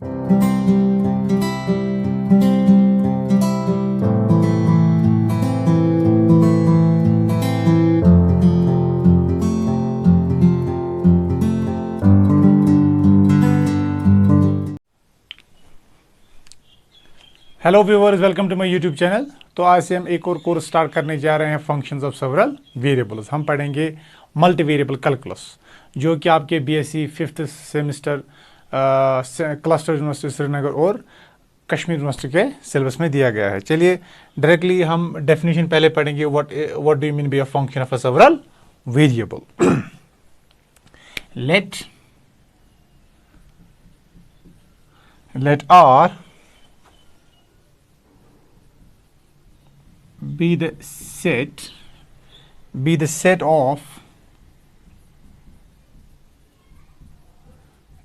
Hello viewers, welcome to my YouTube channel. तो आज से हम एक और कोर्स स्टार्ट करने जा रहे हैं, फंक्शंस ऑफ सेवरल वेरिएबल्स। हम पढ़ेंगे मल्टी वेरिएबल कैलकुलस, जो कि आपके BSc 5th semester cluster university Srinagar और कश्मीर यूनिवर्सिटी के सिलेबस में दिया गया है। चलिए डायरेक्टली हम डेफिनेशन पहले पढ़ेंगे। What do you mean by a function of a several variable. Let R be the set of,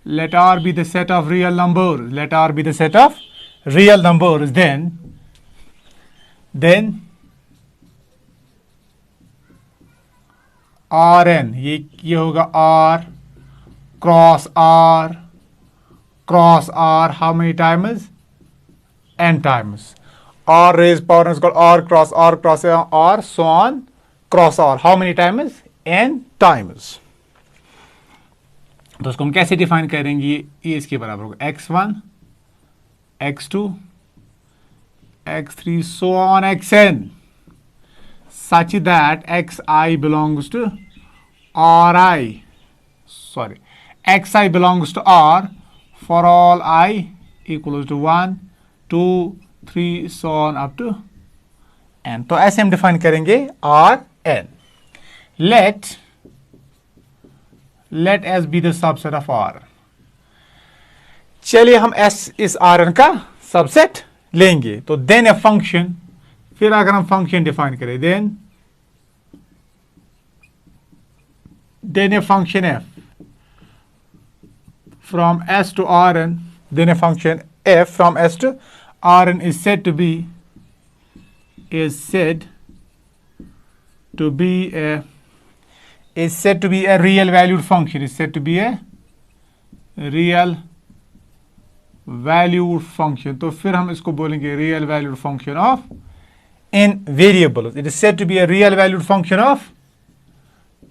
let R be the set of real numbers, let R be the set of real numbers, then Rn, ये होगा R cross R, how many times? N times. R raised power is called R cross R, so on cross R. How many times? N times. तो इसको हम कैसे define करेंगे? ये इसके बराबर होगा x1, x2, x3, so on xn, such that xi belongs to Ri. Sorry, xi belongs to R for all I equals to 1, 2, 3, so on up to n. तो ऐसे हम डिफाइन करेंगे Rn. Let S be the subset of R. चलिए हम S इस Rn का subset लेंगे। तो then a function, फिर अगर हम फंक्शन डिफाइन करें, then a function f from S to Rn, then a function f from S to Rn is said to be a real valued function, is said to be a real valued function. तो फिर हम इसको बोलेंगे real valued function of n variables. It is said to be a real valued function of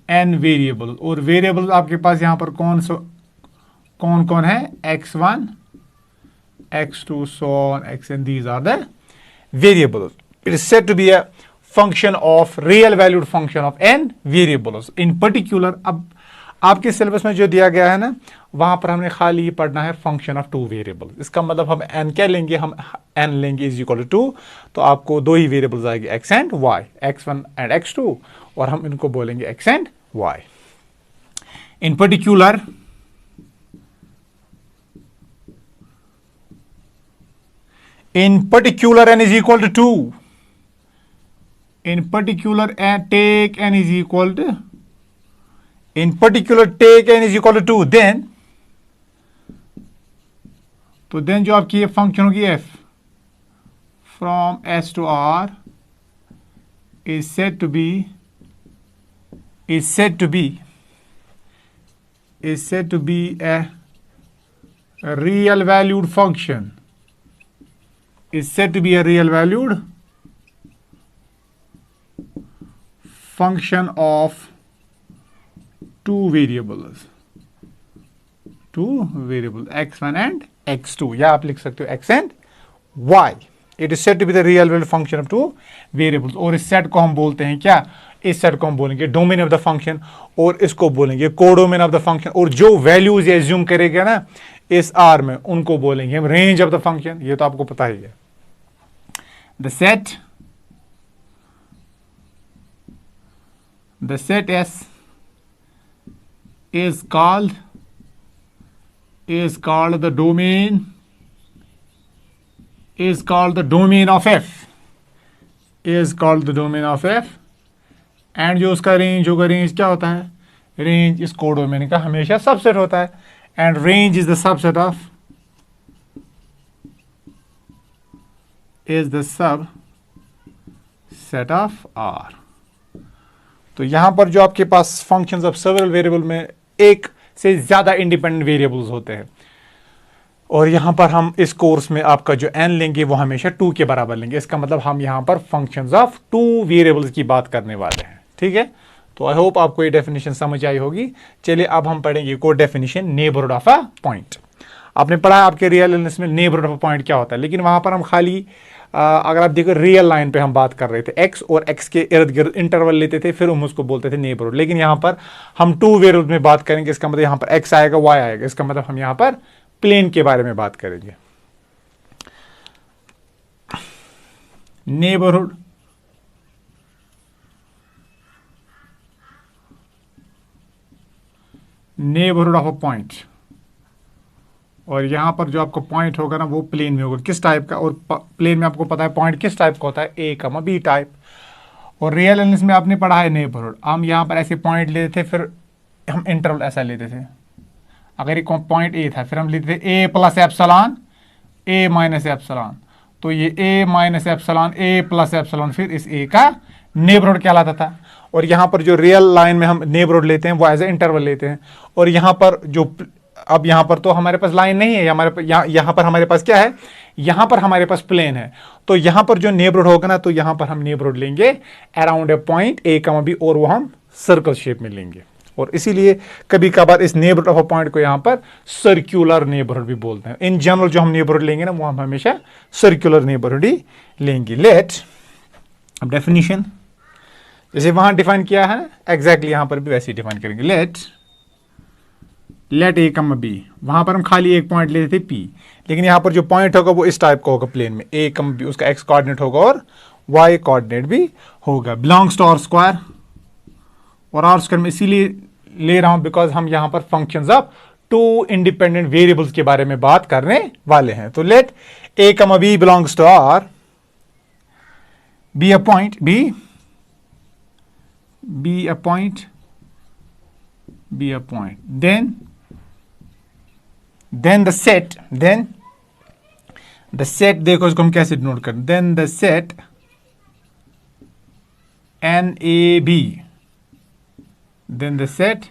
n variables. और variables आपके पास यहाँ पर कौन है? x1, x2, so on xn. These are the variables. It is said to be a function of real valued function of n variables. In particular, अब आपके syllabus में जो दिया गया है ना, वहां पर हमने खाली पढ़ना है फंक्शन ऑफ 2 वेरिएबल्स। इसका मतलब हम n क्या लेंगे? हम n लेंगे इज इक्वल टू 2। तो आपको दो ही वेरिएबल्स आएंगे, x and y, x1 and x2, और हम इनको बोलेंगे x and y। In particular n is equal to 2. In particular take n is equal to 2, then जो आपकी ये फंक्शन होगी f from S to R is said to be a real valued function. Is said to be a real valued function of 2 variables, x1 and x2, या आप लिख सकते हो x and y. It is said to be the real valued function of 2 variables. और इस set को हम बोलते हैं क्या? इस सेट को हम बोलेंगे डोमेन ऑफ द फंक्शन, और इसको बोलेंगे कोडोमेन ऑफ द फंक्शन। और जो वैल्यूज एज्यूम करेगा ना इस R में, उनको बोलेंगे हम रेंज ऑफ द फंक्शन। ये तो आपको पता ही है। The set S is called the domain of F, and जो उसका रेंज होगा, रेंज क्या होता है? रेंज इस कोडोमेन का हमेशा सबसेट होता है, and range is the subset of R. तो यहां पर जो आपके पास फंक्शंस ऑफ सेवरल वेरिएबल में एक से ज्यादा इंडिपेंडेंट वेरिएबल्स होते हैं, और यहाँ पर हम इस कोर्स में आपका जो n लेंगे वो हमेशा 2 के बराबर लेंगे। इसका मतलब हम यहाँ पर फंक्शंस ऑफ 2 वेरिएबल्स की बात करने वाले हैं, ठीक है। तो आई होप आपको ये डेफिनेशन समझ आई होगी। चलिए अब हम पढ़ेंगे code definition neighbourhood of a point. आपने पढ़ा है आपके रियल एनालिसिस में नेबरहुड ऑफ अ पॉइंट क्या होता है, लेकिन वहां पर हम खाली अगर आप देखो रियल लाइन पे हम बात कर रहे थे, एक्स और एक्स के इर्द गिर्द इंटरवल लेते थे, फिर हम उसको बोलते थे नेबरहुड। लेकिन यहाँ पर हम 2 वेरिएबल में बात करेंगे। इसका मतलब यहाँ पर एक्स आएगा, वाई आएगा। इसका मतलब हम यहाँ पर प्लेन के बारे में बात करेंगे। नेबरहुड ऑफ अ पॉइंट, और यहां पर जो आपको पॉइंट होगा ना वो प्लेन में होगा। किस टाइप का, और प्लेन में आपको पता है पॉइंट किस टाइप का होता है, ए कमा बी टाइप। और रियल एनालिसिस में आपने पढ़ा है नेबरहुड। हम यहां पर ऐसे पॉइंट लेते थे, फिर हम इंटरवल ऐसा लेते थे। अगर ये पॉइंट ए था, फिर हम लेते थे ए प्लस एप्सिलॉन, ए माइनस एप्सिलॉन। तो ये ए माइनस एप्सिलॉन, ए प्लस एप्सिलॉन, फिर इस ए का नेबरहुड कहलाता था। और यहां पर जो रियल लाइन में हम नेबरहुड लेते हैं वो एज ए इंटरवल लेते हैं। और यहां पर जो अब यहां पर तो हमारे पास लाइन नहीं है, हमारे यहां पर हमारे पास क्या है, यहां पर हमारे पास प्लेन है। तो यहां पर जो नेबरहुड होगा ना, तो यहां पर हम नेबरहुड लेंगे around a point A comma B, और वो हम सर्कल शेप में लेंगे। और इसीलिए कभी कभार इस नेबरहुड ऑफ अ पॉइंट को यहां पर सर्कुलर नेबरहुड भी बोलते हैं। इन जनरल जो हम नेबरहुड लेंगे ना, वो हम हमेशा सर्कुलर नेबरहुड ही लेंगे। लेट, अब डेफिनेशन जैसे वहां डिफाइन किया है एग्जैक्टली यहां पर भी वैसे ही डिफाइन करेंगे। लेट ए कम बी, वहां पर हम खाली एक पॉइंट लेते थे पी, लेकिन यहां पर जो पॉइंट होगा वो इस टाइप का होगा प्लेन में, ए कम बी, उसका एक्स कोऑर्डिनेट होगा और वाई कोऑर्डिनेट भी होगा। बिलोंग्स टू आर स्क्वायर, और आर स्क्वायर में इसीलिए ले रहा हूं बिकॉज हम यहां पर फंक्शंस ऑफ 2 इंडिपेंडेंट वेरिएबल्स के बारे में बात करने वाले हैं। तो let A comma B belongs to R, B a point, be a point, then the set, देखो इसको हम कैसे डिनोट करें, then the set NAB, then the set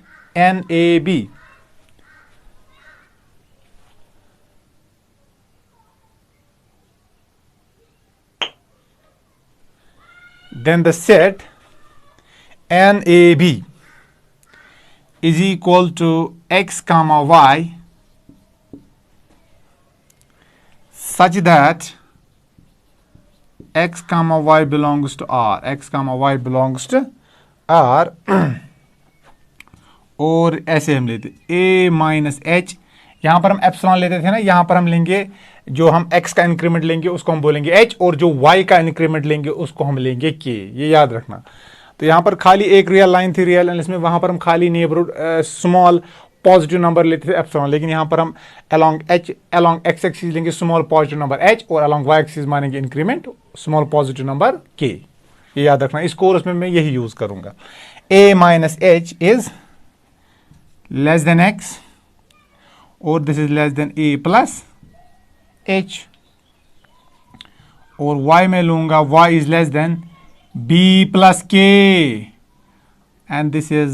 NAB is equal to x comma y such that x comma y belongs to R, और ऐसे हम लेते a minus H, यहां पर हम एप्सिलॉन लेते थे ना, यहां पर हम लेंगे जो हम x का इंक्रीमेंट लेंगे उसको हम बोलेंगे h, और जो y का इंक्रीमेंट लेंगे उसको हम लेंगे k, ये याद रखना। तो यहां पर खाली एक रियल लाइन थी रियल एनालिसिस में, वहां पर हम खाली नेबरहुड स्मॉल पॉजिटिव नंबर लेते थे एप्सिलॉन, लेकिन यहां पर हम अलोंग एक्स एक्सिस लेंगे स्मॉल पॉजिटिव नंबर h, और अलोंग y एक्सिस मानेंगे increment small positive number k। ये याद रखना, इस कोर्स में मैं यही यूज करूंगा। a minus H is less then x, और this is less then a plus h, और y में लूंगा y is less then b plus k, and this is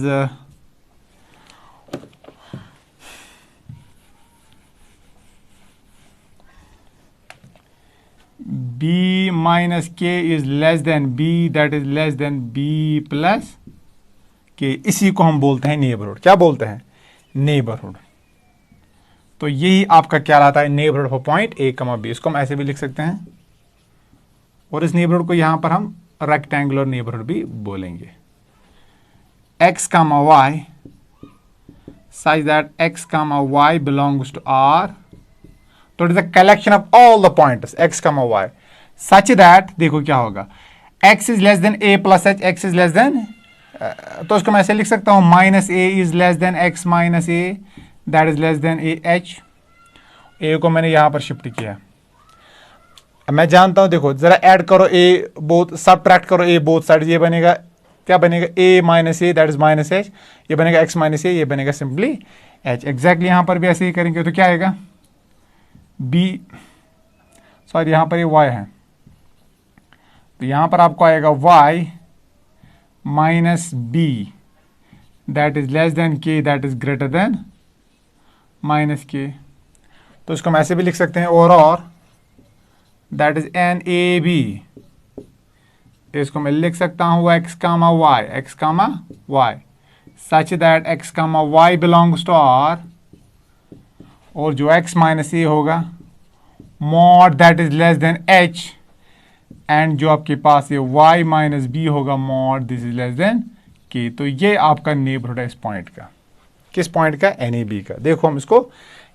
b minus k is less than b, that is less than b plus k। इसी को हम बोलते हैं neighbourhood. क्या बोलते हैं? नेबरहुड। तो यही आपका क्या रहता है, neighbourhood of point a comma b। इसको हम ऐसे भी लिख सकते हैं, और इस नेबरहुड को यहां पर हम रेक्टेंगुलर नेबरहुड भी बोलेंगे। x comma y such that x comma y belongs to R, तो it is a collection of all the points x comma y such that, देखो क्या होगा, x is less then a plus h, x is less then, तो इसको मैं ऐसे लिख सकता हूं, minus a is less then x minus a, that is less then a h। a को मैंने यहां पर शिफ्ट किया। मैं जानता हूं, देखो जरा ऐड करो ए बोथ, सबट्रैक्ट करो ए बोथ साइड, ये बनेगा क्या बनेगा, a minus A, that is minus H, ये बनेगा x माइनस ए, ये बनेगा सिंपली h। एग्जैक्टली यहां पर भी ऐसे ही करेंगे तो क्या आएगा, b, सॉरी यहां पर ये y है, तो यहां पर आपको आएगा y minus b, that is less than k, that is greater than minus k। तो इसको हम ऐसे भी लिख सकते हैं, और that is N A B, इसको मैं लिख सकता हूँ x comma y such that x comma y belongs to R, और जो x माइनस ए होगा mod that is less than h, and जो आपके पास ये y माइनस बी होगा mod this is less than k। तो ये आपका नेबरहुड है इस पॉइंट का। किस पॉइंट का? NAB का। देखो हम इसको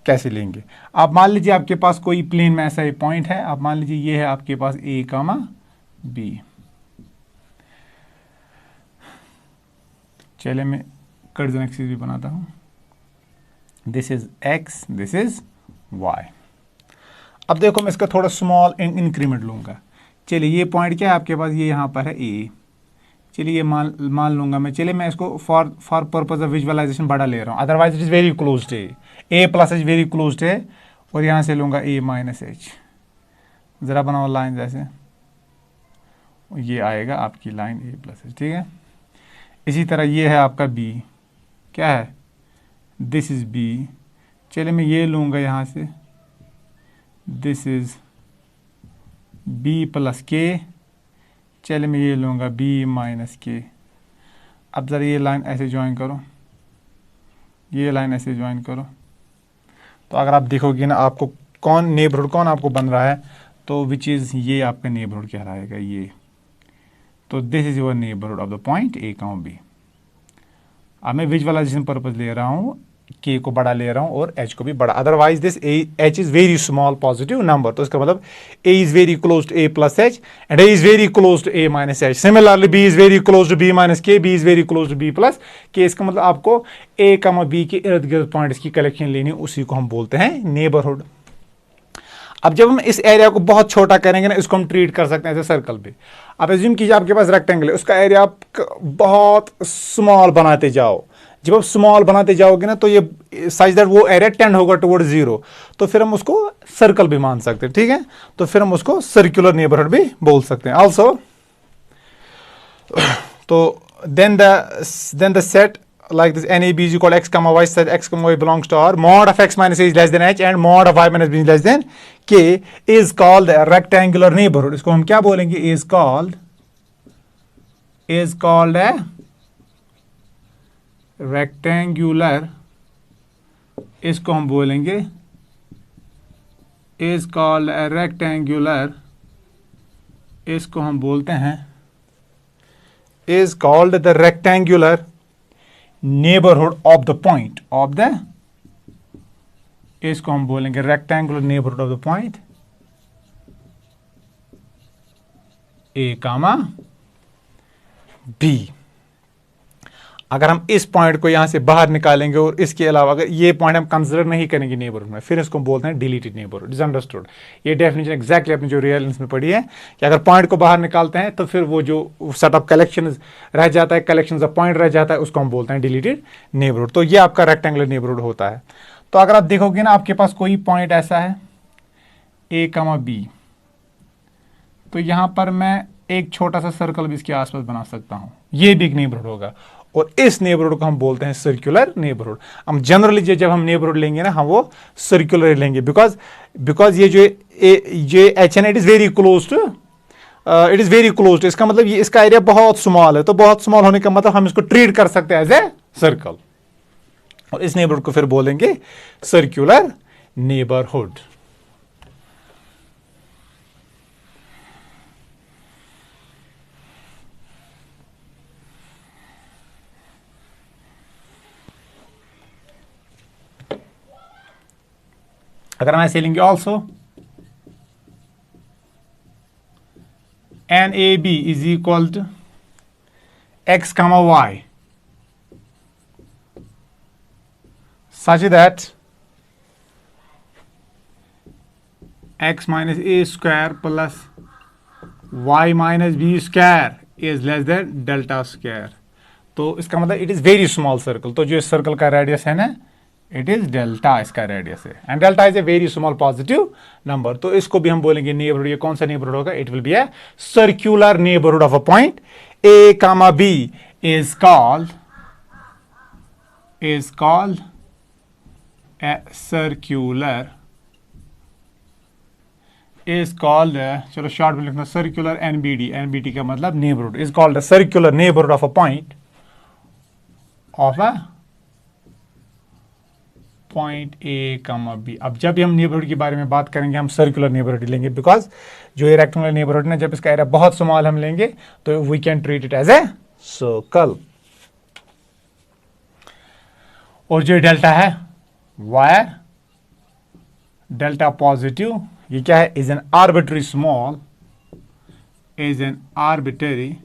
कैसे लेंगे। आप मान लीजिए आपके पास कोई प्लेन में ऐसा एक पॉइंट है, आप मान लीजिए ये है आपके पास A कामा B। चलिए मैं कर्जन एक्सिस भी बनाता हूं, this is x, this is y। अब देखो मैं इसका थोड़ा स्मॉल इंक्रीमेंट लूंगा। चलिए ये पॉइंट क्या है आपके पास, ये यहाँ पर है A। चलिए ये मान लूंगा मैं, चलिए मैं इसको फॉर पर्पज ऑफ विजुअलाइजेशन बड़ा ले रहा हूँ, otherwise it is very close to A plus H very close to, और यहाँ से लूंगा A माइनस एच। ज़रा बनाओ लाइन जैसे, ये आएगा आपकी लाइन A प्लस एच, ठीक है। इसी तरह ये है आपका B, क्या है, दिस इज B। चलिए मैं ये लूंगा यहाँ से, this is B plus K। चलिए मैं ये लूँगा B माइनस K। अब ज़रा ये लाइन ऐसे ज्वाइन करो, ये लाइन ऐसे ज्वाइन करो, तो अगर आप देखोगे ना आपको नेबरहुड कौन आपको बन रहा है, तो विच इज़ ये आपका नेबरहुड कहलाएगा ये। तो this is your neighbourhood of the point A comma B। अब मैं विजुअलाइजेशन पर्पज ले रहा हूँ, K को बड़ा ले रहा हूँ और H को भी बड़ा, otherwise this H is very small positive number. तो इसका मतलब A is very close to A plus H and A is very close to A minus H। Similarly B is very close to B minus K, B is very close to B plus K। इसका मतलब आपको A comma B के इर्द गिर्द points की collection लेनी, उसी को हम बोलते हैं नेबरहुड। अब जब हम इस एरिया को बहुत छोटा करेंगे ना, इसको हम ट्रीट कर सकते हैं एज ए सर्कल पे। अब एज्यूम कीजिए आपके पास रेक्टेंगल है, उसका एरिया आप बहुत स्मॉल बनाते जाओ। जब आप स्मॉल बनाते जाओगे ना, तो ये सच दैट वो एरिया टेंड होगा टुवर्ड 0, तो फिर हम उसको सर्कल भी मान सकते हैं, ठीक है। तो फिर हम उसको सर्कुलर नेबरहुड भी बोल सकते हैं ऑल्सो। तो then the set like this NAB is equal x comma y such x comma y belongs to R, mod of x minus a is less than h and mod of y minus b is less than k is called a rectangular neighborhood। इसको हम क्या बोलेंगे, is called a rectangular, इसको हम बोलेंगे is called a rectangular, इसको हम बोलते हैं is called the rectangular neighborhood of the point of the, इसको हम बोलेंगे rectangular neighborhood of the point A comma B। अगर हम इस पॉइंट को यहां से बाहर निकालेंगे और इसके अलावा अगर ये पॉइंट हम कंसिडर नहीं करेंगे नेबरहुड में, फिर इसको बोलते हैं डिलीटेड नेबरहुड। Is understood? ये डेफिनेशन एग्जैक्टली अपनी जो रियल में पढ़ी है कि अगर पॉइंट को बाहर निकालते हैं तो फिर वो जो सेट ऑफ कलेक्शन रह जाता है, कलेक्शन ऑफ पॉइंट रह जाता है, उसको हम बोलते हैं डिलीटेड नेबरहुड। तो ये आपका रेक्टेंगुलर नेबरहुड होता है। तो अगर आप देखोगे ना आपके पास कोई पॉइंट ऐसा है A कामा B, तो यहां पर मैं एक छोटा सा सर्कल भी इसके आसपास बना सकता हूं, ये भी एक नेबरहुड होगा, और इस नेबरहुड को हम बोलते हैं सर्कुलर नेबरहुड। हम जनरली जब हम नेबरहुड लेंगे ना, हम वो सर्कुलर लेंगे, बिकॉज ये जो H and it is very close to, इसका मतलब ये इसका एरिया बहुत स्मॉल है। तो बहुत स्मॉल होने का मतलब हम इसको ट्रीट कर सकते हैं एज ए सर्कल, और इस नेबरहुड को फिर बोलेंगे सर्कुलर नेबरहुड। अगर हम ऐसे लेंगे also NAB is equal to x comma y such that x minus a square plus y minus b square is less than delta square। तो इसका मतलब it is very small circle. तो जो इस सर्कल का रेडियस है ना, it is delta, इसका रेडियस है, and delta is a very small positive number. तो इसको भी हम बोलेंगे नेबरहुड। ये कौन सा नेबरहुड होगा? It will be a circular neighbourhood of a point A comma B is called a circular is called, चलो शॉर्ट में लिखना सर्कुलर एनबीडी, एनबीडी का मतलब neighbourhood, is called circular neighbourhood of a point of a point A comma B. अब जब भी हम neighbourhood के बारे में बात करेंगे हम सर्कुलर नेबरहुड लेंगे, बिकॉज जो ये रेक्टेंगुलर नेबरहुड ना, जब इसका एरिया बहुत स्मॉल हम लेंगे तो we can treat it as a circle. और जो डेल्टा है वायर डेल्टा पॉजिटिव, ये क्या है, is an arbitrary small, is an arbitrary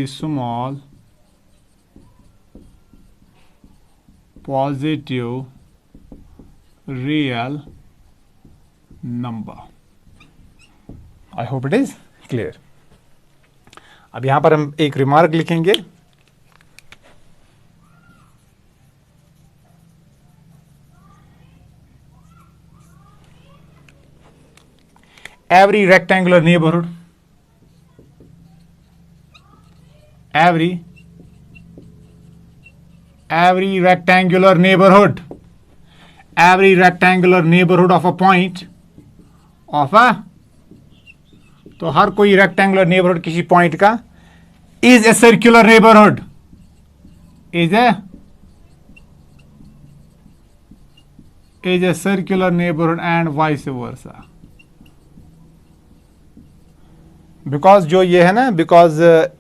small positive real number. I hope it is clear. अब यहां पर हम एक रिमार्क लिखेंगे, every rectangular neighborhood, every rectangular neighborhood of a point of a, तो हर कोई रेक्टेंगुलर नेबरहुड किसी पॉइंट का is a circular neighbourhood, is a circular neighbourhood and vice versa. Because जो ये है ना, बिकॉज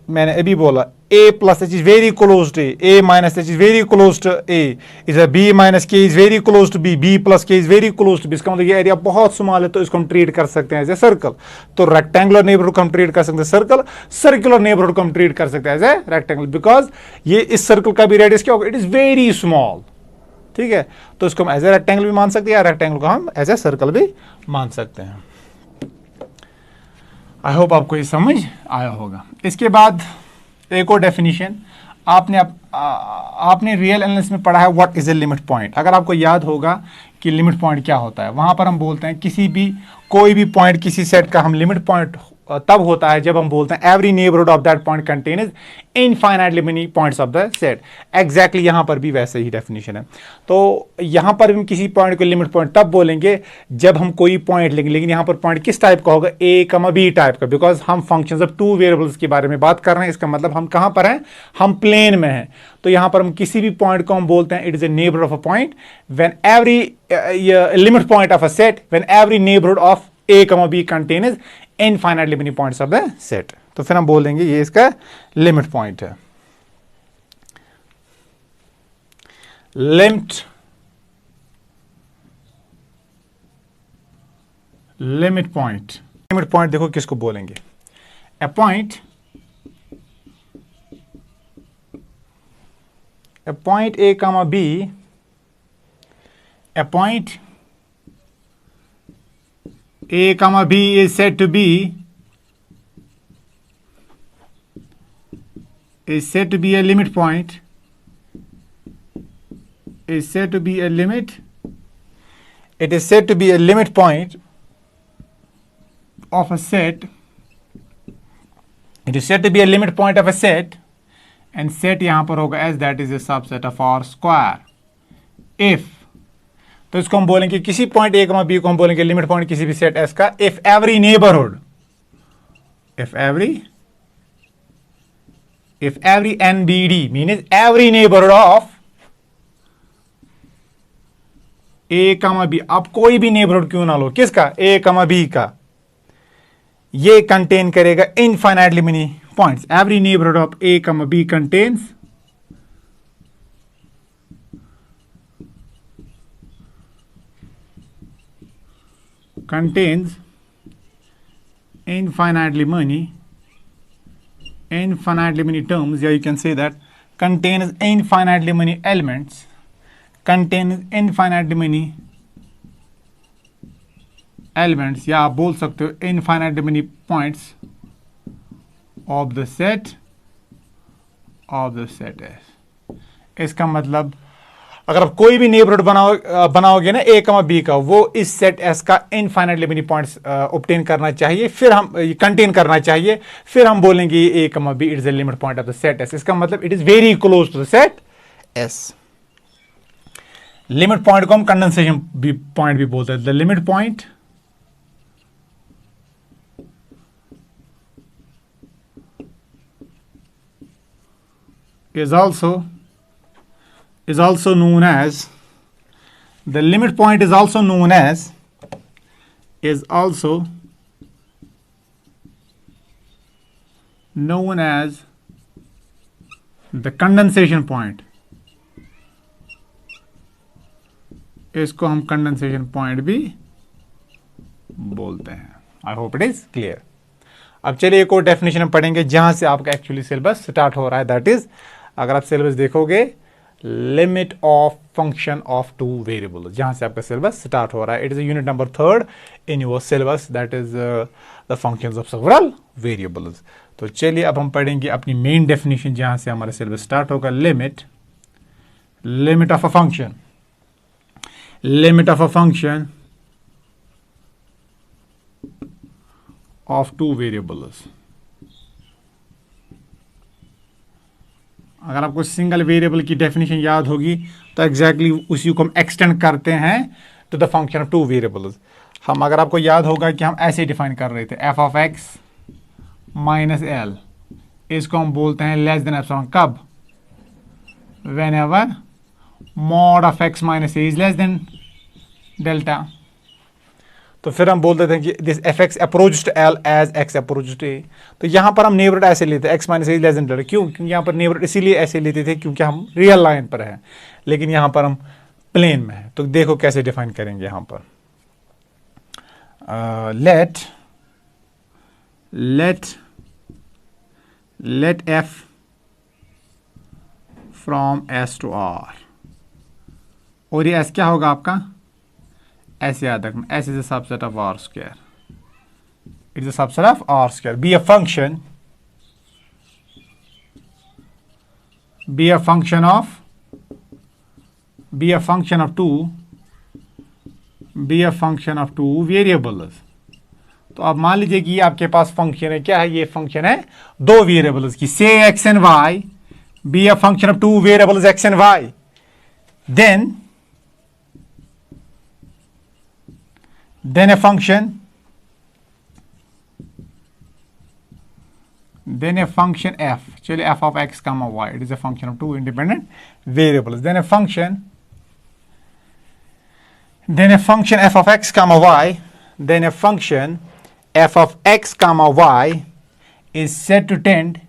मैंने अभी बोला a plus H is very close to a minus H is very close to a, is b minus K is very close to b plus K is very close to b। इसका मतलब ये area बहुत small है तो इसको हम treat कर सकते हैं एज ए सर्कल। तो रेक्टेंगुलर नेबरहुड को हम ट्रीट कर सकते हैं सर्कल, सर्कुलर नेबरहुड को हम ट्रीट कर सकते हैं एज ए रेक्टेंगल, बिकॉज ये इस सर्कल का भी रेडियस क्या होगा, इट इज वेरी स्मॉल। ठीक है, तो इसको हम एज ए रेक्टेंगल भी मान सकते हैं या रेक्टेंगल को हम एज ए सर्कल भी मान सकते हैं। आई होप आपको ये समझ आया होगा। इसके बाद एक और डेफिनेशन आपने रियल एनालिसिस में पढ़ा है, what is a limit point. अगर आपको याद होगा कि लिमिट पॉइंट क्या होता है, वहां पर हम बोलते हैं कोई भी पॉइंट किसी सेट का हम लिमिट पॉइंट तब होता है जब हम बोलते हैं every neighbourhood of that point contains infinitely many points of the set. Exactly यहां पर भी वैसे ही डेफिनेशन है। तो यहां पर हम किसी पॉइंट को लिमिट पॉइंट तब बोलेंगे जब हम कोई पॉइंट लेंगे, लेकिन यहां पर पॉइंट किस टाइप का होगा, ए कमा बी टाइप का, बिकॉज हम फंक्शंस ऑफ टू वेरिएबल्स के बारे में बात कर रहे हैं। इसका मतलब हम कहां पर हैं, हम प्लेन में हैं। तो यहां पर हम किसी भी पॉइंट को हम बोलते हैं it is a neighbourhood of a point when every limit point of a set when every neighbourhood of A comma B contains infinitely many points of the set. तो फिर हम बोलेंगे ये इसका लिमिट पॉइंट है। लिमिट पॉइंट देखो किसको बोलेंगे, a point A comma B, a point a comma b is said to be a limit point, is said to be a limit, it is said to be a limit point of a set, it is said to be a limit point of a set, and set यहां पर होगा as that is a subset of R square if, तो इसको हम बोलेंगे किसी point A comma B को हम बोलेंगे लिमिट पॉइंट किसी भी सेट एस का if every neighbourhood, if every NBD means every neighbourhood of A comma B, अब कोई भी नेबरहुड क्यों ना लो, किसका, ए कमा बी का, ये कंटेन करेगा infinitely many points. Every neighbourhood of A comma B contains infinitely many terms, yeah, you can say that contains infinitely many elements, contains infinitely many elements, या आप बोल सकते हो infinitely many points of the set S। इसका मतलब अगर आप कोई भी नेबरहुड बनाओगे ना ए कमा बी का, वो इस सेट एस का इनफाइनाइटली मेनी पॉइंट्स ऑब्टेन करना चाहिए, फिर हम कंटेन करना चाहिए, फिर हम बोलेंगे A comma B it is the limit point of the set S. इसका मतलब it is very close to the set S. Limit point को हम कंडेंसेशन भी पॉइंट भी बोलते हैं। The limit point is also known as, the limit point is also known as the condensation point। इसको हम कंडेंसेशन पॉइंट भी बोलते हैं। I hope it is clear. अब चलिए एक और डेफिनेशन हम पढ़ेंगे जहां से आपका एक्चुअली सिलेबस स्टार्ट हो रहा है। दैट इज, अगर आप सिलेबस देखोगे, limit of function of two variable, जहां से आपका सिलेबस स्टार्ट हो रहा है। It is unit number 3 in your syllabus, that is the functions of several variables. तो चलिए अब हम पढ़ेंगे अपनी मेन डेफिनेशन जहां से हमारा सिलेबस स्टार्ट होगा। Limit of a function, limit of a function of two variables। अगर आपको सिंगल वेरिएबल की डेफिनेशन याद होगी तो एग्जैक्टली उसी को हम एक्सटेंड करते हैं to the function of two variables. हम, अगर आपको याद होगा कि हम ऐसे डिफाइन कर रहे थे, F of X minus L, इसको हम बोलते हैं लेस देन एप्सिलॉन। कब? Whenever mod of X minus A is less than delta. तो फिर हम बोलते थे कि this F X approach to L as X approach to A. तो यहां पर हम नेबरहुड ऐसे लेते हैं, X minus A is less than delta. क्यों? क्योंकि यहां पर नेबरहुड इसीलिए ऐसे लेते थे क्योंकि हम रियल लाइन पर है, लेकिन यहां पर हम प्लेन में है। तो देखो कैसे डिफाइन करेंगे यहां पर। Let f from S to R, और ये एस क्या होगा आपका? ऐसे याद रखना, S is a subset of R square, it is a subset of R square. Be a function of two variables. तो अब मान लीजिए कि आपके पास फंक्शन है, क्या है ये? फंक्शन है दो वेरिएबल्स की, से x and y, be a function of two variables x and y, then a function f, चलिए f of x comma y, it is a function of two independent variables, then a function f of x comma y, then a function f of x comma y is said to tend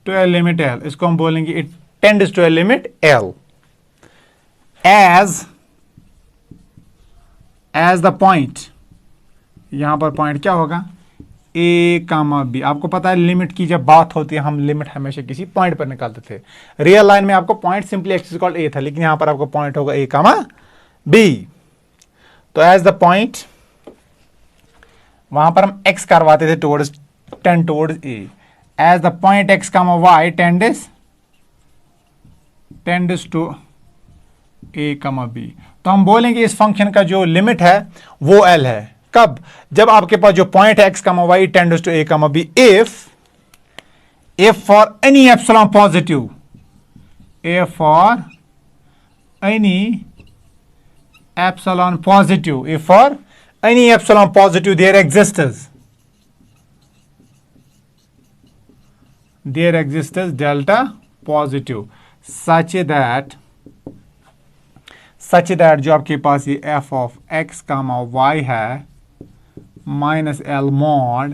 to a limit L। इसको हम बोलेंगे it tends to a limit L as the point, यहां पर point क्या होगा? A comma B। आपको पता है लिमिट की जब बात होती है, हम लिमिट हमेशा किसी पॉइंट पर निकालते थे। रियल लाइन में आपको point simply x equal A था, लेकिन यहां पर आपको पॉइंट होगा A कामा B। तो एज द पॉइंट, वहां पर हम x करवाते थे tend towards A। As the point x comma y tends to a comma b, तो हम बोलेंगे इस फंक्शन का जो लिमिट है वो L है। कब? जब आपके पास जो पॉइंट है x comma y tends to a comma b, if for any epsilon positive, if for any epsilon positive there exists delta positive, such that जो आपके पास ये f of x comma y है minus L mod,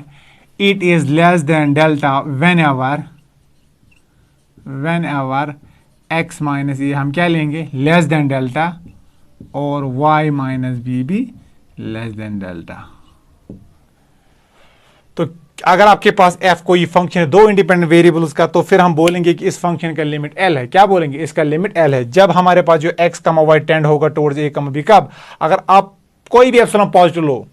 it is less than delta whenever x minus a, हम क्या लेंगे? Less than delta, और y minus B भी लेस देन डेल्टा। तो अगर आपके पास f कोई फंक्शन है दो इंडिपेंडेंट वेरिएबल्स का, तो फिर हम बोलेंगे कि इस फंक्शन का लिमिट L है। क्या बोलेंगे? इसका लिमिट L है जब हमारे पास जो x कमा y टेंड होगा टुवर्ड्स a कमा b। कब? अगर आप कोई भी एप्सिलॉन पॉजिटिव लो,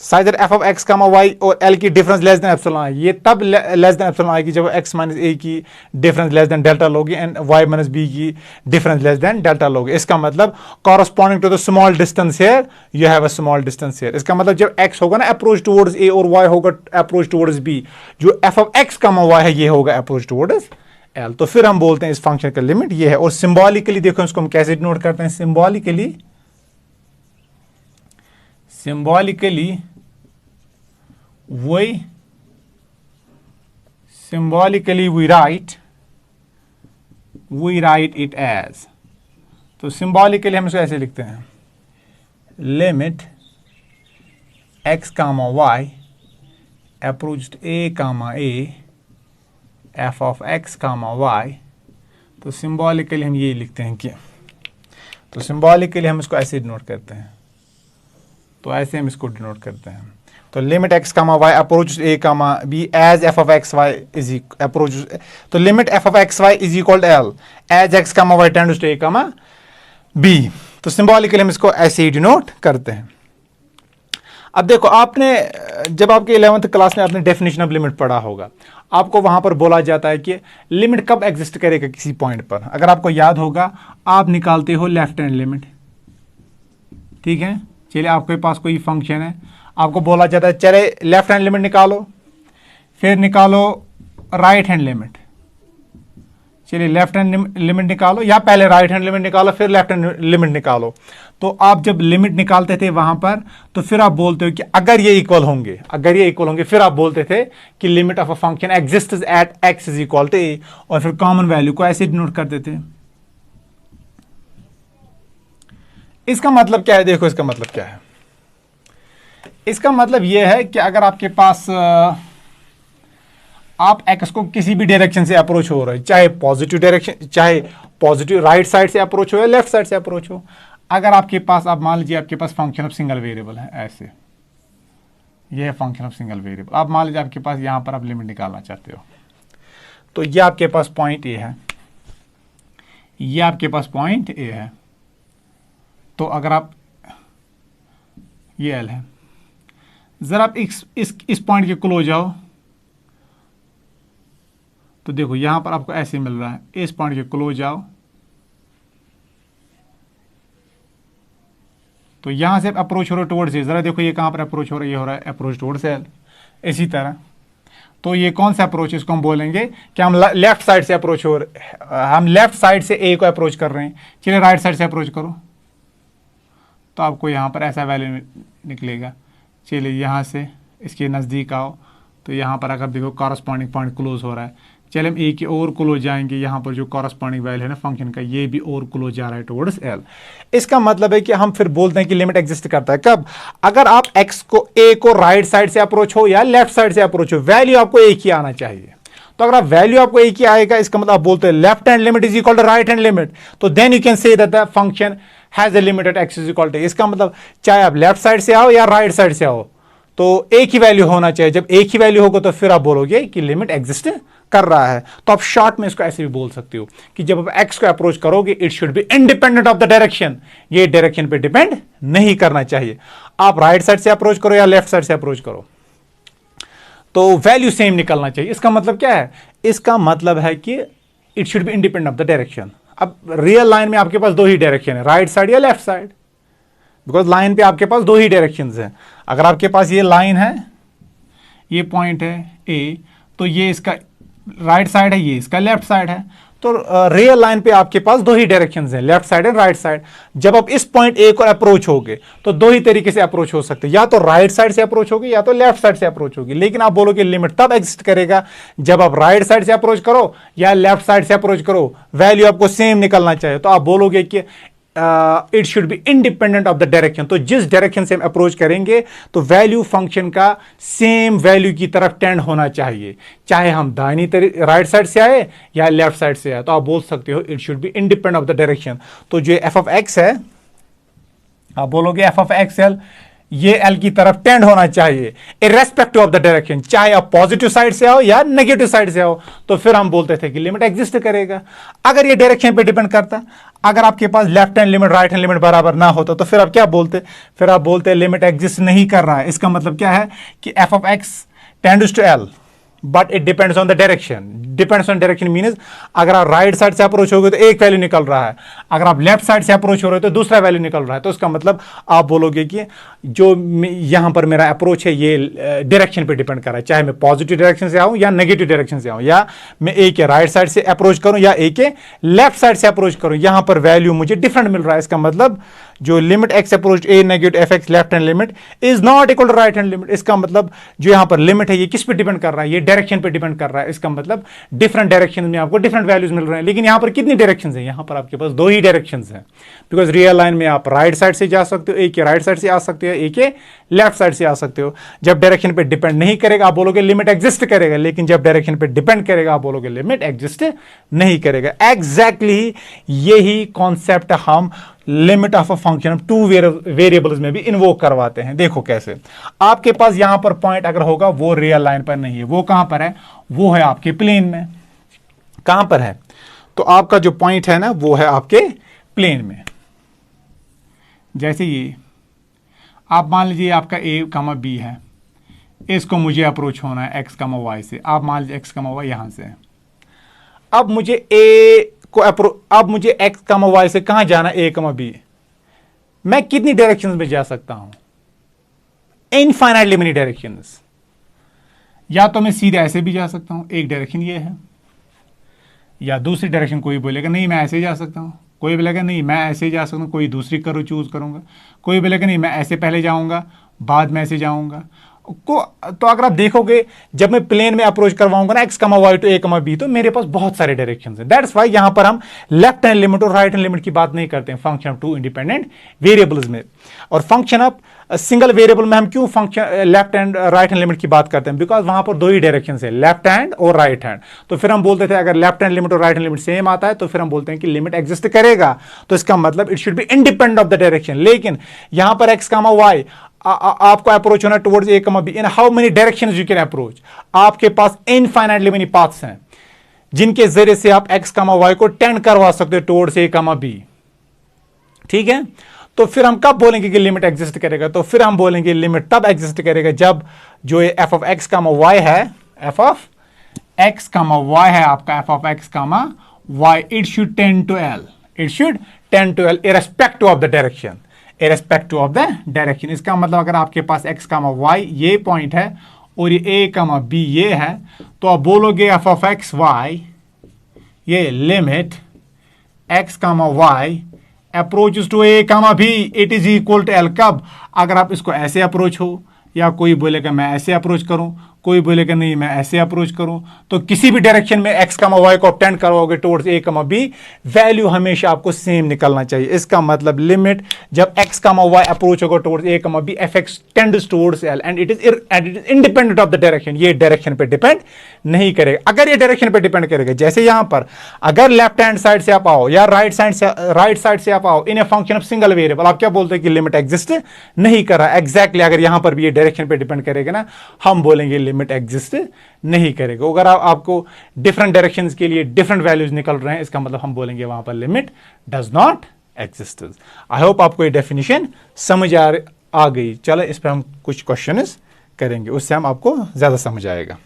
size f of x comma y और एल की डिफरेंस लेस देन एप्सिलॉन आई, ये तब लेस देन एप्सिलॉन आएगी जब एक्स माइनस ए की डिफरेंस लेस देन डेल्टा लोगे एंड वाई माइनस बी की डिफरेंस लेस देन डेल्टा लोगे। इसका मतलब corresponding to the small distance here you have a small distance here. इसका मतलब जब एक्स होगा ना अप्रोच टुवर्ड्स ए और वाई होगा अप्रोच टुवर्ड्स बी, जो f of x comma y है ये होगा अप्रोच टुवर्ड्स एल। तो फिर हम बोलते हैं इस फंक्शन का लिमिट ये है। और सिंबॉलिकली देखो इसको हम कैसे डिनोट करते हैं, symbolically we write it as, तो सिंबॉलिकली हम इसको ऐसे लिखते हैं, limit x comma y approached a comma a f of x comma y। तो सिंबॉलिकली हम ये लिखते हैं कि, तो सिंबॉलिकली हम इसको ऐसे डिनोट करते हैं, तो ऐसे हम इसको डिनोट करते हैं। तो limit x comma y approach a comma b as f of x Y is approach, तो limit f of x Y is equal to l as x comma y tends to a comma b। तो symbolically हम इसको ऐसे ही denote करते हैं। अब देखो आपने जब आपके 11th क्लास में आपने डेफिनेशन ऑफ लिमिट पढ़ा होगा, आपको वहां पर बोला जाता है कि लिमिट कब एग्जिस्ट करेगा किसी पॉइंट पर। अगर आपको याद होगा आप निकालते हो लेफ्ट हैंड लिमिट, ठीक है। चलिए आपके पास कोई फंक्शन है, आपको बोला जाता है चले लेफ्ट हैंड लिमिट निकालो, फिर निकालो राइट हैंड लिमिट। चलिए लेफ्ट हैंड लिमिट निकालो, या पहले राइट हैंड लिमिट निकालो फिर लेफ्ट हैंड लिमिट निकालो। तो आप जब लिमिट निकालते थे वहां पर, तो फिर आप बोलते हो कि अगर ये इक्वल होंगे, फिर आप बोलते थे कि limit of a function exists at X is equal to A, और फिर कॉमन वैल्यू को ऐसे डिनोट करते थे। इसका मतलब क्या है, देखो इसका मतलब क्या है, इसका मतलब यह है कि अगर आपके पास आप एक्स को किसी भी डायरेक्शन से अप्रोच हो रहे, चाहे पॉजिटिव डायरेक्शन, चाहे पॉजिटिव राइट साइड से अप्रोच हो या लेफ्ट साइड से अप्रोच हो, अगर आपके पास, आप मान लीजिए आपके पास फंक्शन ऑफ सिंगल वेरिएबल है, ऐसे ये है फंक्शन ऑफ सिंगल वेरिएबल। आप मान लीजिए आपके पास यहां पर आप लिमिट निकालना चाहते हो, तो ये आपके पास पॉइंट ए है, ये आपके पास पॉइंट ए है। तो अगर आप, ये एल है, जरा आप इस पॉइंट के क्लोज जाओ, तो देखो यहां पर आपको ऐसे मिल रहा है, इस पॉइंट के क्लोज जाओ, तो यहां से अप्रोच हो रहा है टुवर्ड्स ए, जरा देखो ये कहां पर अप्रोच हो रहा है, ये हो रहा है अप्रोच टुवर्ड्स एल। इसी तरह तो ये कौन सा अप्रोच है, इसको हम बोलेंगे कि हम लेफ्ट साइड से अप्रोच हो रहे, हम लेफ्ट साइड से ए को अप्रोच कर रहे हैं। चलिए राइट साइड से अप्रोच करो, तो आपको यहां पर ऐसा वैल्यू निकलेगा। चलिए यहाँ से इसके नज़दीक आओ, तो यहाँ पर अगर देखो कॉरस्पॉन्डिंग पॉइंट क्लोज हो रहा है। चलिए हम ए की और क्लोज जाएंगे, यहाँ पर जो कॉरस्पॉन्डिंग वैल्यू है ना फंक्शन का, ये भी और क्लोज जा रहा है टुवर्ड्स एल। इसका मतलब है कि हम फिर बोलते हैं कि लिमिट एग्जिस्ट करता है कब, अगर आप एक्स को, ए को राइट साइड से अप्रोच हो या लेफ्ट साइड से अप्रोच हो, वैल्यू आपको एक ही आना चाहिए। तो अगर आप वैल्यू आपको एक ही आएगा, इसका मतलब आप बोलते हैं left hand limit is equal to right hand limit, तो then you can say that the function has a limit at X is equal to. इसका मतलब चाहे आप लेफ्ट साइड से आओ या राइट साइड से आओ, तो एक ही वैल्यू होना चाहिए। जब एक ही वैल्यू होगा तो फिर आप बोलोगे कि लिमिट एग्जिस्ट कर रहा है। तो आप शॉर्ट में इसको ऐसे भी बोल सकते हो कि जब आप एक्स को अप्रोच करोगे, it should be independent of the direction, ये डायरेक्शन पे डिपेंड नहीं करना चाहिए। आप राइट साइड से अप्रोच करो या लेफ्ट साइड से अप्रोच करो, तो वैल्यू सेम निकलना चाहिए। इसका मतलब क्या है, इसका मतलब है कि it should be independent of the direction. अब रियल लाइन में आपके पास दो ही डायरेक्शन है, राइट साइड या लेफ्ट साइड, बिकॉज लाइन पे आपके पास दो ही डायरेक्शंस हैं। अगर आपके पास ये लाइन है, ये पॉइंट है ए, तो ये इसका राइट साइड है, ये इसका लेफ्ट साइड है। तो रियल लाइन पे आपके पास दो ही डायरेक्शंस हैं, left side and right side. जब आप इस पॉइंट ए को अप्रोच होगे तो दो ही तरीके से अप्रोच हो सकते हैं, या तो राइट साइड से अप्रोच होगी या तो लेफ्ट साइड से अप्रोच होगी। लेकिन आप बोलोगे लिमिट तब एग्जिस्ट करेगा जब आप राइट साइड से अप्रोच करो या लेफ्ट साइड से अप्रोच करो, वैल्यू आपको सेम निकलना चाहिए। तो आप बोलोगे कि it should be independent of the direction. तो जिस डायरेक्शन से हम अप्रोच करेंगे तो वैल्यू फंक्शन का सेम वैल्यू की तरफ टेंड होना चाहिए, चाहे हम दाहिनी राइट साइड से आए या लेफ्ट साइड से आए। तो आप बोल सकते हो it should be independent of the direction. तो जो एफ ऑफ एक्स है, आप बोलोगे एफ ऑफ एक्स एल ये एल की तरफ टेंड होना चाहिए इर्रेस्पेक्टिव ऑफ द डायरेक्शन, चाहे आप पॉजिटिव साइड से आओ या नेगेटिव साइड से आओ, तो फिर हम बोलते थे कि लिमिट एग्जिस्ट करेगा। अगर ये डायरेक्शन पे डिपेंड करता, अगर आपके पास left hand limit right hand limit बराबर ना होता, तो फिर आप क्या बोलते, फिर आप बोलते लिमिट एग्जिस्ट नहीं कर रहा है। इसका मतलब क्या है कि f of x tends to l but it depends on the direction. Depends on direction means अगर आप राइट साइड से अप्रोच होगे तो एक वैल्यू निकल रहा है, अगर आप लेफ्ट साइड से अप्रोच हो रहे हो तो दूसरा वैल्यू निकल रहा है। तो इसका मतलब आप बोलोगे कि जो यहां पर मेरा अप्रोच है ये डायरेक्शन पे डिपेंड कर रहा है, चाहे मैं पॉजिटिव डायरेक्शन से आऊं या नेगेटिव डायरेक्शन से आऊं, या मैं ए के राइट साइड से अप्रोच करूं या ए के लेफ्ट साइड से अप्रोच करूं, यहां पर वैल्यू मुझे डिफरेंट मिल रहा है। इसका मतलब जो limit x approach a negative f x left hand limit is not equal to right hand limit. इसका मतलब जो यहां पर लिमिट है ये किस पे डिपेंड कर रहा है, ये डायरेक्शन पे डिपेंड कर रहा है। इसका मतलब डिफरेंट डायरेक्शन में आपको डिफरेंट वैल्यूज मिल रहे हैं। लेकिन यहां पर कितनी डायरेक्शंस हैं, यहां पर आपके पास दो ही डायरेक्शंस हैं, बिकॉज रियल लाइन में आप राइट साइड से जा सकते हो, ए के राइट साइड से आ सकते हो, ए के लेफ्ट साइड से आ सकते हो। जब डायरेक्शन पे डिपेंड नहीं करेगा आप बोलोगे लिमिट एग्जिस्ट करेगा, लेकिन जब डायरेक्शन पे डिपेंड करेगा आप बोलोगे लिमिट एग्जिस्ट नहीं करेगा। एग्जैक्टली यही कॉन्सेप्ट हम limit of a function two variables में भी इन्वोक करवाते हैं। देखो कैसे, आपके पास यहां पर पॉइंट अगर होगा वो रियल लाइन पर नहीं है, वो कहां पर है, वो है आपके प्लेन में। कहां पर है, तो आपका जो पॉइंट है ना वो है आपके प्लेन में। जैसे ये आप मान लीजिए आपका ए कमा बी है, इसको मुझे अप्रोच होना है एक्स कमा वाई से। आप मान लीजिए एक्स कमा वाई यहां से है, अब मुझे ए को अब मुझे एक्स कमा वाई से कहां जाना, ए कमा बी। मैं कितनी डायरेक्शंस में जा सकता हूं, इनफाइनाइटली मेनी डायरेक्शंस। या तो मैं सीधे ऐसे भी जा सकता हूं, एक डायरेक्शन ये है, या दूसरी डायरेक्शन कोई बोलेगा नहीं मैं ऐसे ही जा सकता हूं, कोई बोलेगा नहीं मैं ऐसे ही जा सकता हूं, कोई दूसरी करो चूज करूंगा, कोई बोलेगा नहीं मैं ऐसे पहले जाऊंगा बाद में ऐसे जाऊंगा को। तो अगर आप देखोगे जब मैं प्लेन में अप्रोच करवाऊंगा ना x comma Y to a comma B, तो मेरे पास बहुत सारे डायरेक्शंस हैं। दैट्स व्हाई यहां पर हम लेफ्ट हैंड लिमिट और राइट हैंड लिमिट की बात नहीं करते हैं function of two independent variables में। और फंक्शन ऑफ सिंगल वेरिएबल में हम क्यों function left hand right hand limit की बात करते हैं, बिकॉज वहां पर दो ही डायरेक्शन है, लेफ्ट हैंड और राइट हैंड। तो फिर हम बोलते थे अगर लेफ्ट हैंड लिमिट और राइट हैंड लिमिट सेम आता है तो फिर हम बोलते हैं कि लिमिट एग्जिस्ट करेगा, तो इसका मतलब it should be independent of the direction. लेकिन यहां पर एक्स कमा वाई आपको अप्रोच होना towards a comma b, in how many directions you can approach. आपके पास इनफाइनाइटली मेनी पाथ्स हैं जिनके जरिए से आप एक्स कमा वाई को टेंड करवा सकते हो टुवर्ड्स ए कमा बी। ठीक है, तो फिर हम कब बोलेंगे कि लिमिट एग्जिस्ट करेगा, तो फिर हम बोलेंगे लिमिट तब एग्जिस्ट करेगा जब जो ये f of x comma y है, f of x comma y है आपका f of x comma y, it should tend to l, it should tend to l irrespective of the direction, irrespective of the direction. इसका मतलब अगर आपके पास x comma y ये point है और ये ए कमा बी ये है, तो आप बोलोगे एफ ऑफ एक्स वाई ये limit x comma y approaches to a comma B it is equal to l. कब, अगर आप इसको ऐसे अप्रोच हो, या कोई बोलेगा मैं ऐसे अप्रोच करूं, कोई बोलेगा नहीं मैं ऐसे अप्रोच करूं, तो किसी भी डायरेक्शन में एक्स कमा वाई को टेंड करवाओगे towards a comma B, value हमेशा आपको सेम निकलना चाहिए। इसका मतलब लिमिट जब एक्स कमा वाई अप्रोच होगा towards a comma b, f x tends towards l and it is independent of the direction. ये डायरेक्शन पे डिपेंड नहीं करेगा। अगर ये डायरेक्शन पे डिपेंड करेगा, जैसे यहां पर अगर लेफ्ट हैंड साइड से आप आओ या राइट साइड से आप आओ in a function of single variable, आप क्या बोलते हैं कि लिमिट एग्जिस्ट नहीं कर रहा। एग्जैक्टली अगर यहां पर भी ये डायरेक्शन पे डिपेंड करेगा ना, हम बोलेंगे लिमिट एग्जिस्ट नहीं करेगा। अगर आपको डिफरेंट डायरेक्शंस के लिए डिफरेंट वैल्यूज निकल रहे हैं, इसका मतलब हम बोलेंगे वहां पर limit does not exist. I hope आपको ये डेफिनेशन समझ आ गई। चलो इस पर हम कुछ क्वेश्चन करेंगे, उससे हम आपको ज्यादा समझ आएगा।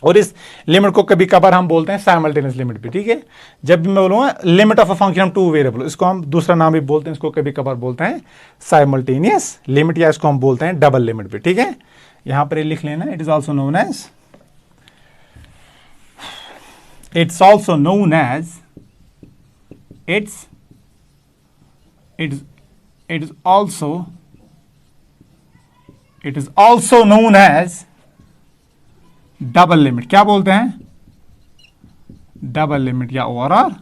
और इस लिमिट को कभी कभार हम बोलते हैं साइमल्टेनियस लिमिट भी। ठीक है, जब भी मैं बोलूंगा limit of a function of two variable, इसको हम दूसरा नाम भी बोलते हैं, इसको कभी कभार बोलते हैं साइमल्टेनियस लिमिट, या इसको हम बोलते हैं डबल लिमिट भी। ठीक है, यहां पर ये लिख लेना, it is also known as, it's also known as, it is also known as double limit. क्या बोलते हैं, डबल लिमिट या ओवरऑल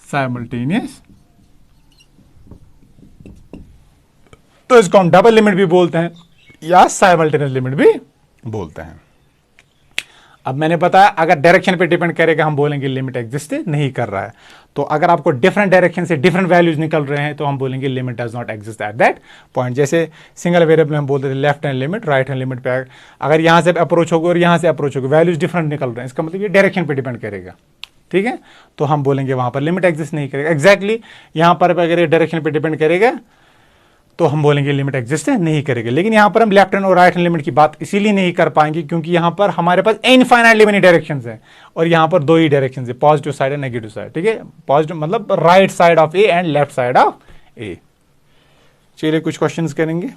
साइमल्टेनियस। तो इसको हम डबल लिमिट भी बोलते हैं या साइमल्टेनियस लिमिट भी बोलते हैं। अब मैंने बताया अगर डायरेक्शन पे डिपेंड करेगा हम बोलेंगे लिमिट एग्जिस्ट नहीं कर रहा है। तो अगर आपको डिफरेंट डायरेक्शन से डिफरेंट वैल्यूज निकल रहे हैं तो हम बोलेंगे limit does not exist at that point. जैसे सिंगल वेरिएबल में हम बोलते थे left hand limit, right hand limit पे अगर यहाँ से अप्रोच होगा और यहाँ से अप्रोच होगा, वैल्यूज डिफरेंट निकल रहे हैं, इसका मतलब ये डायरेक्शन पे डिपेंड करेगा। ठीक है, तो हम बोलेंगे वहां पर लिमिट एग्जिस्ट नहीं करेगा। एग्जैक्टली यहां पर अगर डायरेक्शन पे डिपेंड करेगा तो हम बोलेंगे लिमिट एग्जिस्ट नहीं करेगा। लेकिन यहां पर हम लेफ्ट हैंड और राइट हैंड लिमिट की बात इसीलिए नहीं कर पाएंगे क्योंकि यहां पर हमारे पास इनफाइनाइटली मेनी डायरेक्शंस हैं और यहां पर दो ही डायरेक्शंस है, पॉजिटिव साइड और नेगेटिव साइड। ठीक है, पॉजिटिव मतलब right side of A and left side of A. चलिए कुछ क्वेश्चंस करेंगे।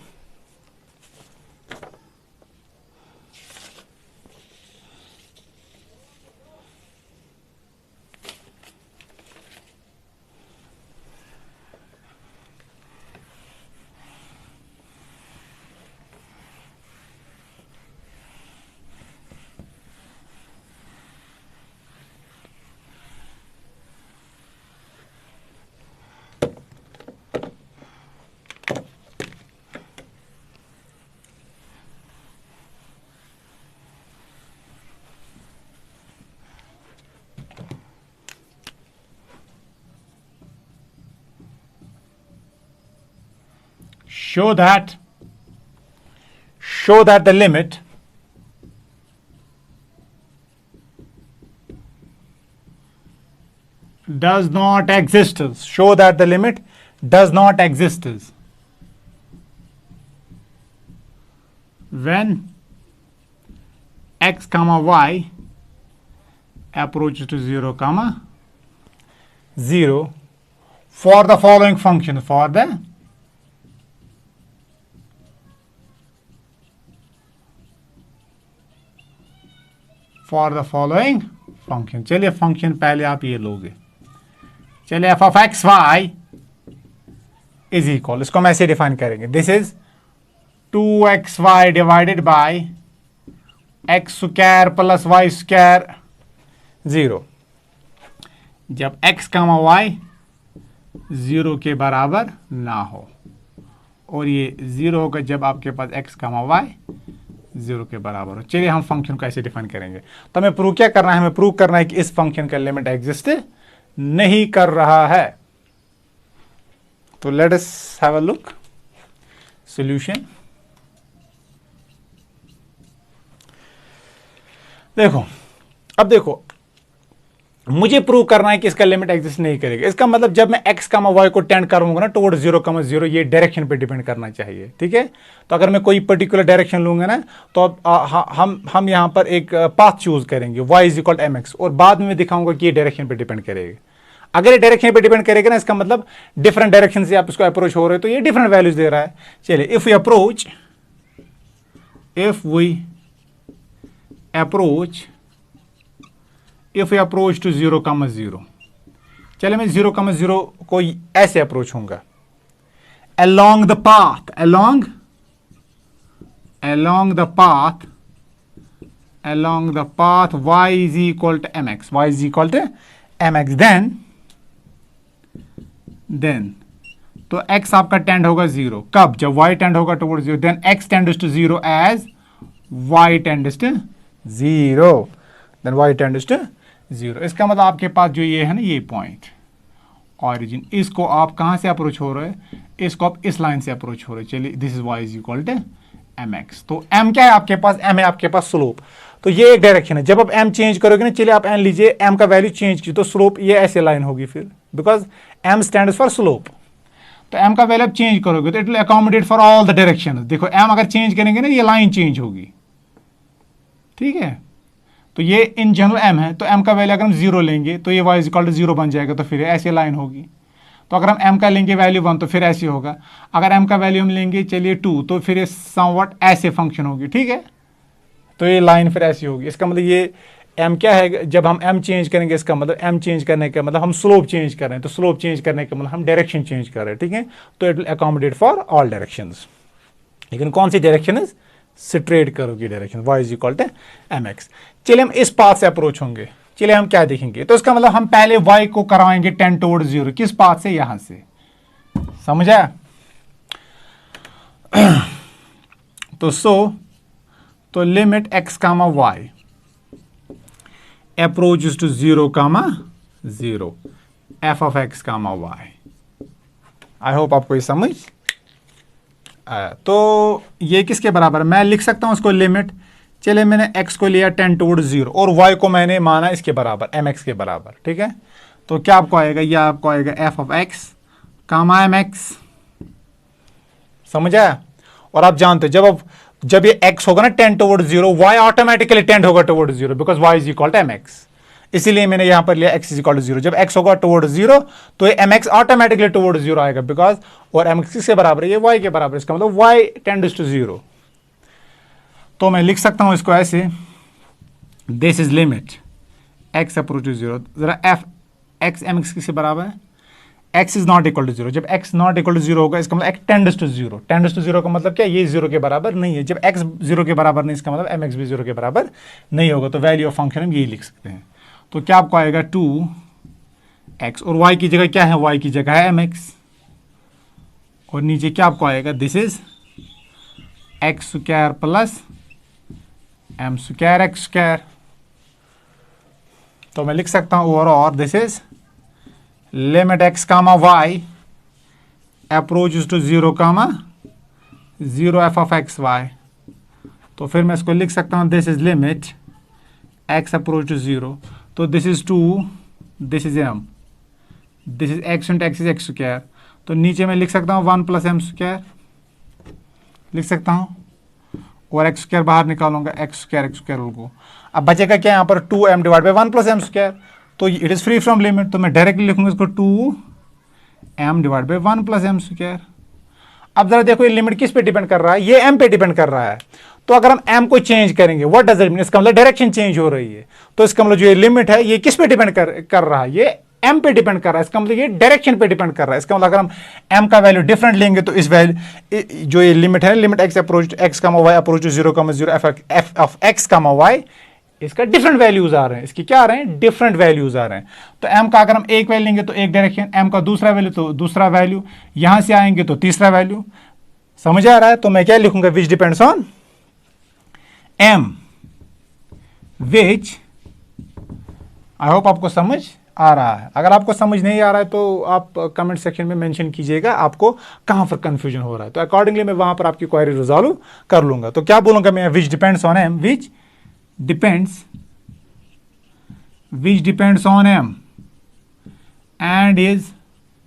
show that the limit does not exist. Show that the limit does not exist when x comma y approaches to 0 comma 0 for the following function, for the following function। चलिए फंक्शन पहले आप ये लोगे। चलिए f of x Y is equal, इसको हम ऐसे डिफाइन करेंगे, this is 2xy divided by x square plus y square 0। जब x कामा y 0 के बराबर ना हो, और ये 0 होगा जब आपके पास x कामा y 0 के बराबर हो। चलिए हम फंक्शन को ऐसे डिफाइन करेंगे। तो हमें प्रूव क्या करना है? हमें प्रूव करना है कि इस फंक्शन का लिमिट एग्जिस्ट नहीं कर रहा है। तो let us have a look solution. देखो, अब देखो मुझे प्रूव करना है कि इसका लिमिट एग्जिस्ट नहीं करेगा। इसका मतलब जब मैं x कामा y को टेंड करूंगा ना टुवर्ड 0 कामा 0, ये डायरेक्शन पे डिपेंड करना चाहिए। ठीक है, तो अगर मैं कोई पर्टिकुलर डायरेक्शन लूंगा ना तो हम यहां पर एक पाथ चूज करेंगे y is equal to mx, और बाद में दिखाऊंगा कि ये डायरेक्शन पे डिपेंड करेगा। अगर ये डायरेक्शन पे डिपेंड करेगा ना, इसका मतलब डिफरेंट डायरेक्शन से आप इसको अप्रोच हो रहे हो तो ये डिफरेंट वैल्यूज दे रहा है। चलिए इफ वी अप्रोच टू 0 कामा 0, चले मैं 0 कामा 0 को ऐसे अप्रोच होऊंगा along the path y is equal to mx, then तो x आपका टेंड होगा 0, कब? जब y टेंड होगा toward 0, then x tends to 0 as y tends to 0, then y tends to 0। इसका मतलब आपके पास जो ये है ना, ये पॉइंट ऑरिजिन, इसको आप कहां से अप्रोच हो रहे हैं? इसको आप इस लाइन से अप्रोच हो रहे हैं। चलिए this is y is equal to mx। तो m क्या है आपके पास? m है आपके पास स्लोप। तो ये एक डायरेक्शन है। जब आप m चेंज करोगे ना, चलिए आप n लीजिए, m का वैल्यू चेंज की तो स्लोप ये ऐसे लाइन होगी फिर, because m stands for slope. तो m का वैल्यू आप चेंज करोगे तो it will accommodate for all the direction. देखो m अगर चेंज करेंगे ना, ये लाइन चेंज होगी। ठीक है, तो ये इन जनरल m है, तो m का वैल्यू अगर हम 0 लेंगे तो ये y इज इक्वल टू 0 बन जाएगा, तो फिर ऐसे लाइन होगी। तो अगर हम m का लेंगे वैल्यू 1 तो फिर ऐसे होगा। अगर m का वैल्यू हम लेंगे चलिए 2 तो फिर ये समवट ऐसे फंक्शन होगी। ठीक है, तो ये लाइन फिर ऐसी होगी। इसका मतलब ये m क्या है? जब हम m चेंज करेंगे, इसका मतलब m चेंज करने का मतलब हम स्लोप चेंज कर रहे हैं, तो स्लोप चेंज करने का मतलब हम डायरेक्शन चेंज कर रहे हैं। ठीक है, तो it will accommodate for all directions. लेकिन कौन सी डायरेक्शन है? स्ट्रेट करोगी direction, y is equal to mx। चलिए हम इस पाथ से अप्रोच होंगे। चलिए हम क्या देखेंगे? तो इसका मतलब हम पहले y को करवाएंगे 10 टुवर्ड 0। किस पाथ से? यहां से, समझा? तो limit x comma y approaches to 0, 0 f of x comma y. I hope आपको ये समझ आया। तो ये किसके बराबर है, मैं लिख सकता हूं उसको लिमिट, चले मैंने x को लिया 10 टुवर्ड 0 और y को मैंने माना इसके बराबर mx के बराबर, ठीक है। तो क्या आपको आएगा, ये आपको आएगा f of x comma mx, समझ आया। और आप जानते हो जब ये x होगा ना 10 टुवर्ड 0, y ऑटोमेटिकली 10 होगा toward 0 because y is equal to mx, इसीलिए मैंने यहां पर लिया x इज इक्वल टू 0। जब x होगा टुवर्ड 0 तो ये mx ऑटोमेटिकली टुवर्ड 0 आएगा बिकॉज, और mx किसके बराबर है, ये y के बराबर, इसका मतलब y टेंड्स टू 0। तो मैं लिख सकता हूं इसको ऐसे, this is limit x approach to 0, जरा f x mx किसके बराबर है, x is not equal to 0। जब x नॉट इक्वल टू 0 होगा इसका मतलब x tends to 0, tends to 0 का मतलब क्या, ये 0 के बराबर नहीं है। जब x 0 के बराबर नहीं, इसका मतलब mx भी 0 के बराबर नहीं होगा। तो वैल्यू ऑफ फंक्शन हम यही लिख सकते हैं। तो क्या आपको आएगा 2x, और y की जगह क्या है, y की जगह है mx, और नीचे क्या आपको आएगा, this is x square plus m square x square. तो मैं लिख सकता हूं और this is limit x comma y approaches to 0, 0 f of x y। तो फिर मैं इसको लिख सकता हूं, this is limit x approach to 0, तो this is 2, this is m, this is x into x is x square. तो नीचे मैं लिख सकता हूं 1 प्लस m स्क्वायर लिख सकता हूं, और x स्क्वायर बाहर निकालूंगा, x स्क्वायर को। अब बचेगा क्या यहाँ पर, 2m divide by 1 plus m square, तो it is free from limit, तो मैं डायरेक्टली लिखूंगा इसको 2m divide by 1 plus m square. अब जरा देखो ये लिमिट किस पे डिपेंड कर रहा है, ये m पे डिपेंड कर रहा है। तो अगर हम m को चेंज करेंगे, व्हाट डज इट मीन, इसका मतलब डायरेक्शन चेंज हो रही है। तो इसका मतलब जो ये लिमिट है ये किस पे डिपेंड कर रहा है, ये m पे डिपेंड कर रहा है, इसका मतलब ये डायरेक्शन पे डिपेंड कर रहा है। इसका मतलब अगर हम m का वैल्यू डिफरेंट लेंगे तो इस वैल्यू जो ये लिमिट है, limit x approach x comma y approach 0, 0 f of x comma y, इसका डिफरेंट वैल्यूज आ रहे हैं, इसकी क्या आ रहे हैं, डिफरेंट वैल्यूज आ रहे हैं। तो m का अगर हम एक वैल्यू लेंगे तो एक डायरेक्शन, m का दूसरा वैल्यू तो दूसरा वैल्यू, यहां से आएंगे तो तीसरा वैल्यू, समझ आ रहा है। तो मैं क्या लिखूंगा, which depends on m, which, I hope आपको समझ आ रहा है। अगर आपको समझ नहीं आ रहा है तो आप कमेंट सेक्शन में मेंशन कीजिएगा आपको कहां पर कंफ्यूजन हो रहा है, तो अकॉर्डिंगली मैं वहां पर आपकी क्वेरी रिजॉल्व कर लूंगा। तो क्या बोलूंगा मैं, which depends on m, which depends on m and is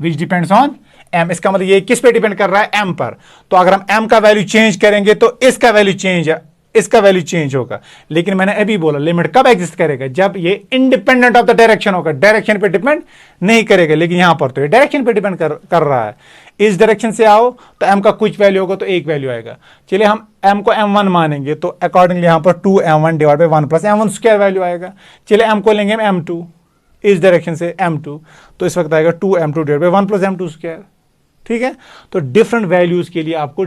which depends on m। इसका मतलब ये किस पे डिपेंड कर रहा है, m पर। तो अगर हम m का वैल्यू चेंज करेंगे तो इसका वैल्यू चेंज है, इसका वैल्यू चेंज होगा। लेकिन मैंने अभी बोला लिमिट कब एग्जिस्ट करेगा, जब ये इंडिपेंडेंट ऑफ द डायरेक्शन होगा, डायरेक्शन पे डिपेंड नहीं करेगा। लेकिन यहां पर तो ये डायरेक्शन पे डिपेंड कर रहा है, इस डायरेक्शन से आओ तो m का कुछ वैल्यू होगा तो एक वैल्यू आएगा। चलिए हम m को m1 मानेंगे तो अकॉर्डिंगली यहां पर 2m1 divide by 1 plus m1 square value आएगा। चलिए m को लेंगे m2, इस डायरेक्शन से m2, तो इस वक्त आएगा 2m2 divide by 1 plus m2 square, ठीक है। तो डिफरेंट वैल्यूज के लिए आपको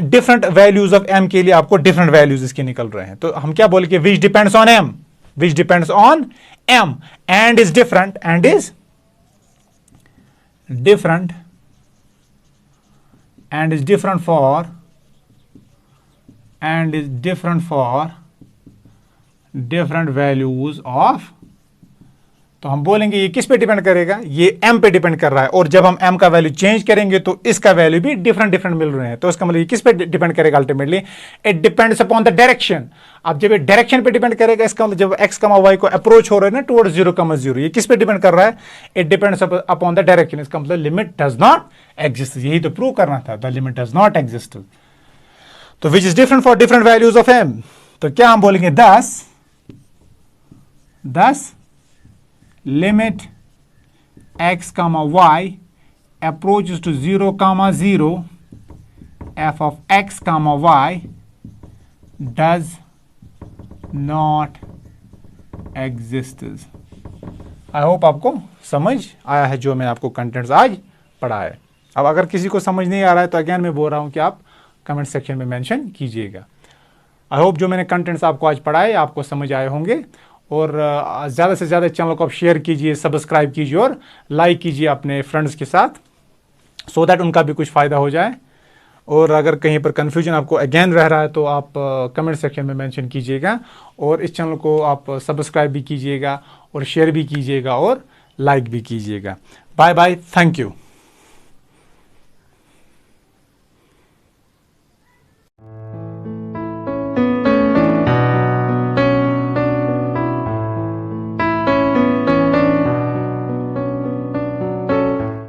डिफरेंट वैल्यूज ऑफ m के लिए आपको डिफरेंट वैल्यूज इसके निकल रहे हैं। तो हम क्या बोले कि which depends on m, which depends on m and is different, and is different, and is different for, and is different for different values of. तो हम बोलेंगे ये किस पे डिपेंड करेगा, ये m पे डिपेंड कर रहा है, और जब हम m का वैल्यू चेंज करेंगे तो इसका वैल्यू भी डिफरेंट मिल रहे हैं। तो इसका मतलब ये किस पे डिपेंड करेगा, ultimately it depends upon the direction. अब जब ये डायरेक्शन पे डिपेंड करेगा, इसका मतलब जब x, y को अप्रोच हो रहा है ना टुवर्ड्स 0, 0, ये किस पे डिपेंड कर रहा है, it depends upon the direction. इसका मतलब लिमिट डज नॉट एग्जिस्ट, यही तो प्रूव करना था, the limit does not exist. तो which is different for different values of m। तो क्या हम बोलेंगे, दस limit x comma y approaches to 0, 0 f of x comma y does not exist। I hope आपको समझ आया है जो मैं आपको कंटेंट्स आज पढ़ा है। अब अगर किसी को समझ नहीं आ रहा है तो अगेन मैं बोल रहा हूं कि आप कमेंट सेक्शन में मेंशन कीजिएगा। आई होप जो मैंने कंटेंट्स आपको आज पढ़ाए आपको समझ आए होंगे, और ज़्यादा से ज़्यादा चैनल को आप शेयर कीजिए, सब्सक्राइब कीजिए और लाइक कीजिए अपने फ्रेंड्स के साथ, सो दैट उनका भी कुछ फ़ायदा हो जाए। और अगर कहीं पर कन्फ्यूजन आपको अगेन रह रहा है तो आप कमेंट सेक्शन में मेंशन कीजिएगा, और इस चैनल को आप सब्सक्राइब भी कीजिएगा और शेयर भी कीजिएगा और लाइक भी कीजिएगा। Bye bye, thank you.